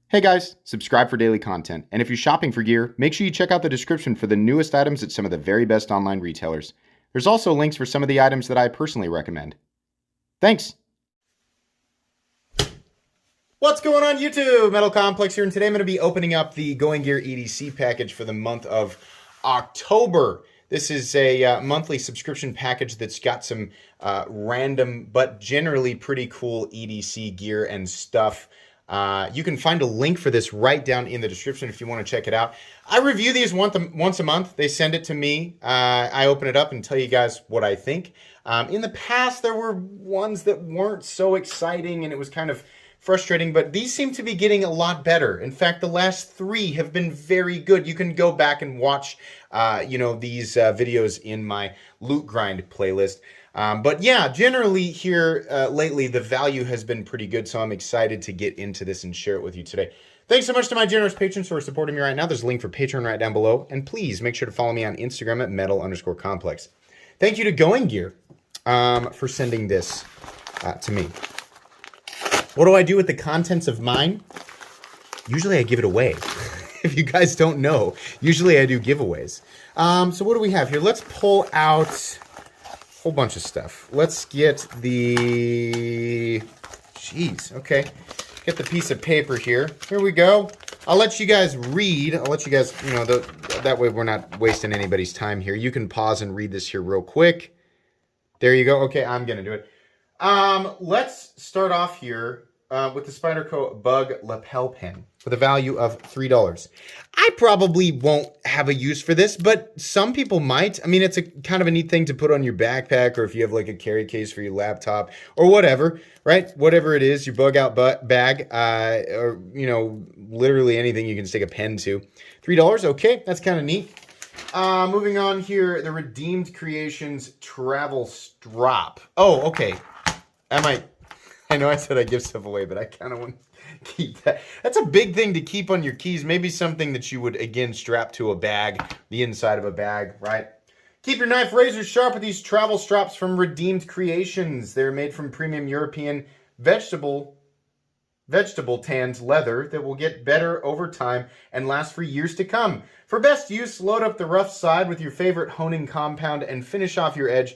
Hey guys, subscribe for daily content. And if you're shopping for gear, make sure you check out the description for the newest items at some of the very best online retailers. There's also links for some of the items that I personally recommend. Thanks! What's going on YouTube? Metal Complex here, and today I'm going to be opening up the Going Gear EDC package for the month of October. This is a monthly subscription package that's got some random but generally pretty cool EDC gear and stuff. You can find a link for this right down in the description if you want to check it out. I review these once a month. They send it to me. I open it up and tell you guys what I think. In the past, there were ones that weren't so exciting and it was kind of frustrating, but these seem to be getting a lot better. In fact, the last three have been very good. You can go back and watch, these videos in my Loot Grind playlist. But yeah, generally here lately, the value has been pretty good, so I'm excited to get into this and share it with you today. Thanks so much to my generous patrons who are supporting me right now. There's a link for Patreon right down below, and please make sure to follow me on Instagram at metal_complex. Thank you to Going Gear for sending this to me. What do I do with the contents of mine? Usually I give it away. If you guys don't know, usually I do giveaways. So what do we have here? Let's pull out whole bunch of stuff. Let's get the, okay. Get the piece of paper here. Here we go. I'll let you guys read. I'll let you guys, that way we're not wasting anybody's time here. You can pause and read this here real quick. There you go. Okay, I'm gonna do it. Let's start off here with the Spyderco Bug lapel pen for the value of $3. I probably won't have a use for this, but some people might. I mean, it's a kind of a neat thing to put on your backpack, or if you have like a carry case for your laptop or whatever, right? Whatever it is, your bug out bag, or literally anything you can stick a pen to. $3, okay, that's kind of neat. Moving on here, the Redeemed Creations Travel Strap. Oh, okay. I know I said I give stuff away, but I kind of want to keep that. That's a big thing to keep on your keys. Maybe something that you would, again, strap to a bag, the inside of a bag, right? Keep your knife razor sharp with these travel straps from Redeemed Creations. They're made from premium European vegetable tanned leather that will get better over time and last for years to come. For best use, load up the rough side with your favorite honing compound and finish off your edge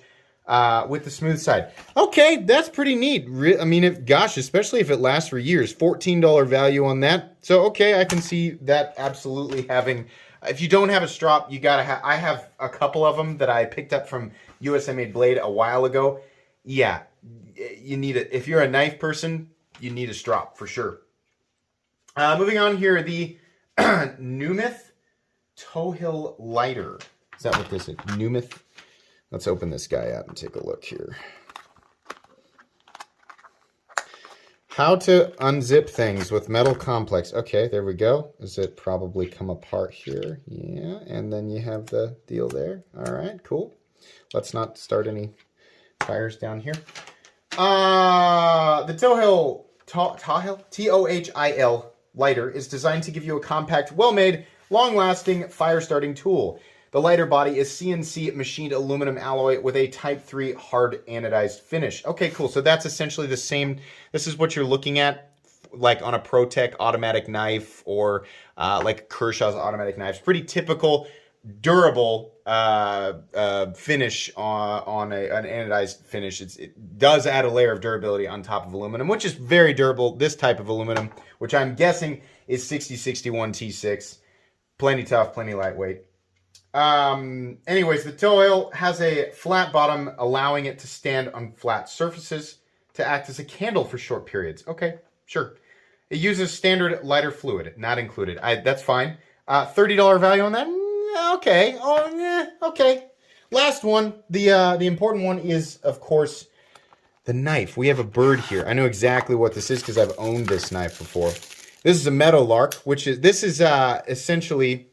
with the smooth side. Okay, that's pretty neat. I mean, gosh, especially if it lasts for years. $14 value on that. So, okay, I can see that absolutely having... If you don't have a strap, you gotta have... I have a couple of them that I picked up from USA Made Blade a while ago. Yeah, you need it. If you're a knife person, you need a strap for sure. Moving on here, the Numith Towhill Lighter. Is that what this is? Numith? Let's open this guy out and take a look here. How to unzip things with Metal Complex. Okay, there we go. Does it probably come apart here? Yeah, and then you have the deal there. All right, cool. Let's not start any fires down here. The Towhill, T-O-H-I-L lighter is designed to give you a compact, well-made, long-lasting fire-starting tool. The lighter body is CNC machined aluminum alloy with a Type 3 hard anodized finish. Okay, cool. So that's essentially the same. This is what you're looking at, like on a ProTech automatic knife or like Kershaw's automatic knives. Pretty typical, durable finish on an anodized finish. It does add a layer of durability on top of aluminum, which is very durable. This type of aluminum, which I'm guessing is 6061 T6. Plenty tough, plenty lightweight. Anyways, the Towhill has a flat bottom, allowing it to stand on flat surfaces to act as a candle for short periods. Okay, sure. It uses standard lighter fluid, not included. That's fine. $30 value on that? Okay. Oh, yeah, okay. Last one, the important one is, of course, the knife. We have a Byrd here. I know exactly what this is because I've owned this knife before. This is a Meadowlark, this is essentially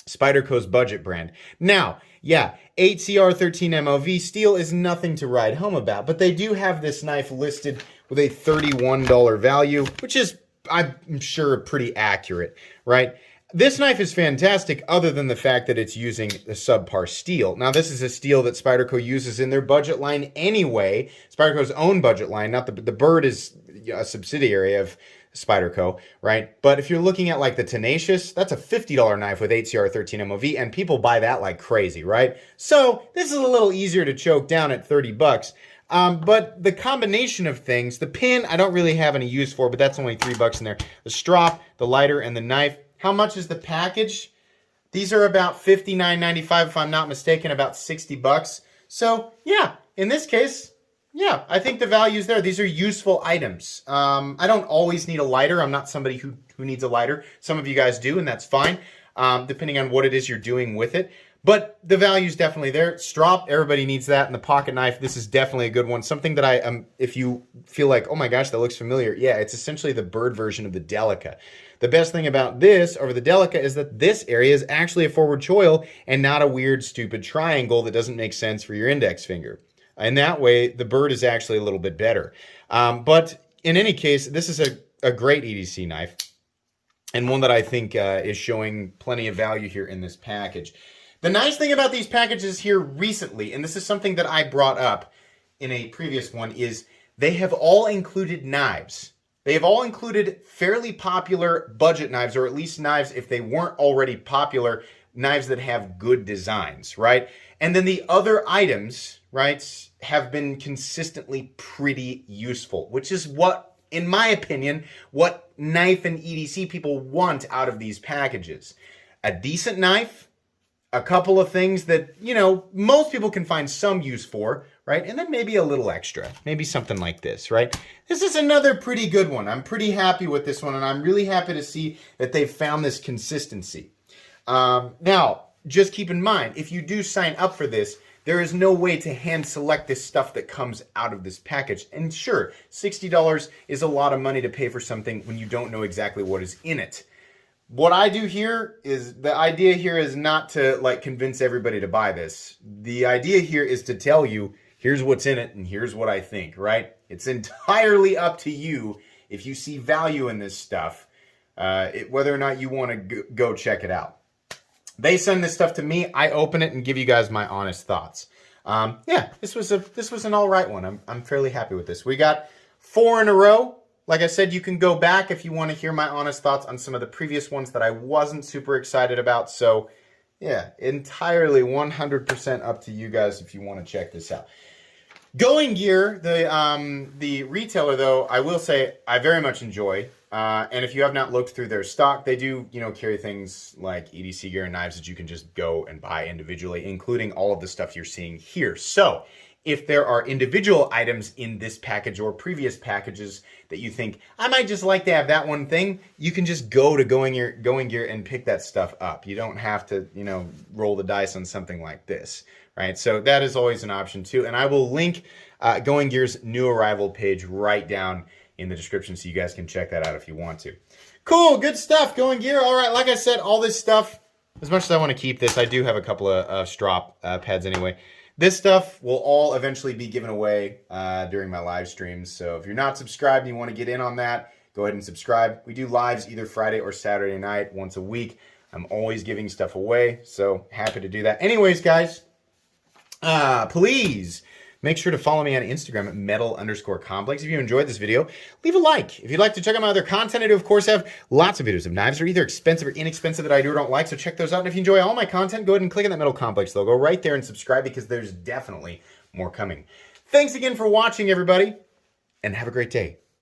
Spyderco's budget brand. Now, yeah, 8CR13 MOV steel is nothing to write home about, but they do have this knife listed with a $31 value, which is, I'm sure, pretty accurate, right? This knife is fantastic other than the fact that it's using a subpar steel. Now, this is a steel that Spyderco uses in their budget line anyway. Spyderco's own budget line, not the Byrd is a subsidiary of Spyderco, right? But if you're looking at like the Tenacious, that's a $50 knife with 8CR13 MOV, and people buy that like crazy, right? So this is a little easier to choke down at 30 bucks. But the combination of things, the pin, I don't really have any use for, but that's only $3 in there. The strop, the lighter, and the knife. How much is the package? These are about $59.95, if I'm not mistaken, about 60 bucks. So yeah, in this case, yeah, I think the value's there. These are useful items. I don't always need a lighter. I'm not somebody who needs a lighter. Some of you guys do, and that's fine, depending on what it is you're doing with it. But the value's definitely there. Strop, everybody needs that. And the pocket knife, this is definitely a good one. Something that if you feel like, oh my gosh, that looks familiar. Yeah, it's essentially the Byrd version of the Delica. The best thing about this over the Delica is that this area is actually a forward choil and not a weird, stupid triangle that doesn't make sense for your index finger. And that way, the Byrd is actually a little bit better. But in any case, this is a great EDC knife and one that I think is showing plenty of value here in this package. The nice thing about these packages here recently, and this is something that I brought up in a previous one, is they have all included knives. They have all included fairly popular budget knives, or at least knives, if they weren't already popular, knives that have good designs, right? And then the other items, right, have been consistently pretty useful, which is what, in my opinion, what knife and EDC people want out of these packages. A decent knife, a couple of things that, you know, most people can find some use for, right? And then maybe a little extra, maybe something like this, right? This is another pretty good one. I'm pretty happy with this one, and I'm really happy to see that they've found this consistency. Now, just keep in mind, if you do sign up for this, there is no way to hand select this stuff that comes out of this package. And sure, $60 is a lot of money to pay for something when you don't know exactly what is in it. What I do here is, the idea here is not to like convince everybody to buy this. The idea here is to tell you, here's what's in it and here's what I think, right? It's entirely up to you if you see value in this stuff, whether or not you want to go check it out. They send this stuff to me, I open it and give you guys my honest thoughts. Yeah, this was an all right one. I'm fairly happy with this. We got 4 in a row. Like I said, you can go back if you want to hear my honest thoughts on some of the previous ones that I wasn't super excited about. So yeah, entirely 100% up to you guys if you want to check this out. Going Gear, the retailer, though, I will say I very much enjoy. And if you have not looked through their stock, they do, you know, carry things like EDC gear and knives that you can just go and buy individually, including all of the stuff you're seeing here. So if there are individual items in this package or previous packages that you think, I might just like to have that one thing, you can just go to Going Gear and pick that stuff up. You don't have to, you know, roll the dice on something like this, right? So that is always an option too. And I will link Going Gear's new arrival page right down in the description so you guys can check that out if you want to. Cool, good stuff, Going Gear. All right, like I said, all this stuff, as much as I want to keep this, I do have a couple of strop pads anyway. This stuff will all eventually be given away during my live streams. So if you're not subscribed and you want to get in on that, go ahead and subscribe. We do lives either Friday or Saturday night once a week. I'm always giving stuff away, so happy to do that. Anyways, guys, please make sure to follow me on Instagram at metal_complex. If you enjoyed this video, leave a like. If you'd like to check out my other content, I do, of course, have lots of videos of knives that are either expensive or inexpensive that I do or don't like, so check those out. And if you enjoy all my content, go ahead and click on that Metal Complex logo right there and subscribe because there's definitely more coming. Thanks again for watching, everybody, and have a great day.